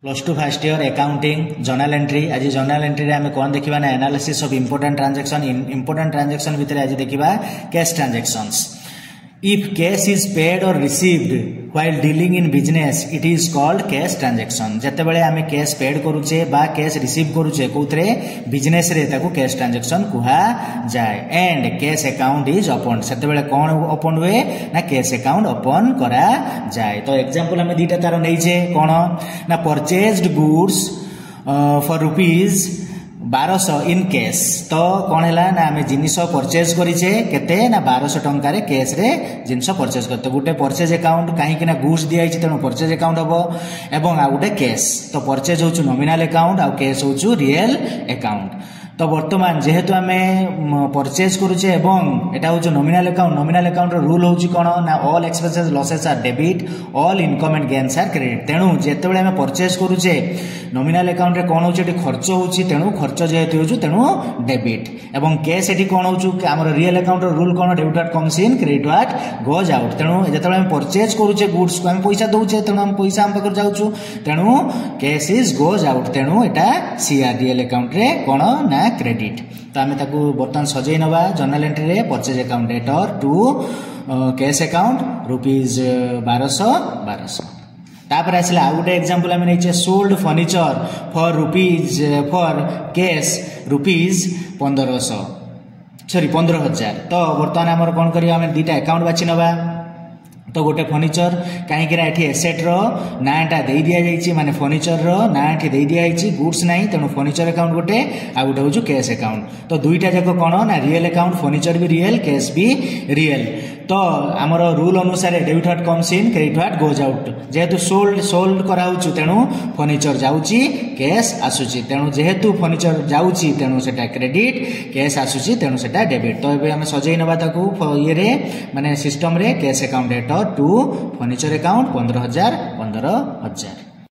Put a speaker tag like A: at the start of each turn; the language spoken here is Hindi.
A: Plus two first year accounting journal entry. आज जर्नल एंट्री रे आमे कोन देखिबा ना एनालिसिस ऑफ इंपोर्टेंट ट्रांजैक्शन भितर आज देखिबा cash transactions. If cash is paid और received while dealing in business it is called cash transaction. जते बेले आमे कैश पेड करूचे बा कैश रिसीव करूचे कोथरे बिजनेस रे ताको कैश ट्रांजैक्शन कुहा जाय। And cash account is open सेते बेले कोन ओपन हुए ना कैश अकाउंट ओपन करा जाय। तो एग्जांपल हमें दीटा तार नैचे कोन ना purchased goods for rupees 1200 in cash. तो कौन है ना आम जिनिस परचेज करेचे केते ना 1200 टंकार कैश रे जिनिस परचेज करते गोटे परचेज अकाउंट कहीं गुड्स दिखाई तेणु परचेज अकाउंट हम एवं आ गोटे कैश। तो परचेज हूँ नॉमिनल अकाउंट आउ कैश हूँ रियल अकाउंट। तो वर्तमान जेहेतु आम परचेज करुचे एवं एटा हूँ नॉमिनल अकाउंट रूल हूँ कौन ना all expenses losses are debit all income and gains are credit. तेणु जिते आम परचेज करुचे नॉमिनल अकाउंट रे कौन होची खर्च होची तेणु खर्च जेहेतु होची तेणु डेबिट एवं कैश एटी कौन होची आमर रियल अकाउंट रूल कौन debit what comes in credit what goes out. तेणु जिते आम परचेज करुचे गुड्स को आम पैसा दउचे तेणु आम पैसा आम पाखर जाउछु तेणु कैश इज गोज आउट। तेणु एटा सीआर रियल अकाउंट रे कौन ना क्रेडिट। तो आम बर्तमान सजै नवा जर्नल एंट्री रे purchase account debtor to cash account rupees 1200। तापर आसला आउ गोटे एग्जांपल आम नहीं sold furniture for rupees for cash rupees 15,000। तो बर्तमान आमर कौन करिया आम दीटा अकाउंट बाछि नवा। तो गोटे फर्निचर कहीं एसेट रो नाटा दे दि जाइए माने फर्निचर रो नाटी दे दि जाइए गुड्स नहीं तेणु फर्निचर अकाउंट गोटे आ गोटे हूँ कैश अकाउंट। तो दुईटा जाक कौन ना रियल अकाउंट फर्निचर भी रियल कैश भी रियल। तो आमर रूल अनुसार debit what comes in credit what goes out. जेहेतु सोल्ड कराऊँ तेणु फर्निचर जाऊँगी कैश आसूची तेणु जेहेतु फर्निचर जाऊँगी तेणु सेटा क्रेडिट कैश आसूची तेणु सेटा डेबिट। तो ये आम सजै नवा ताकू ये माने सिस्टम रे cash account debtor to furniture account 15,000।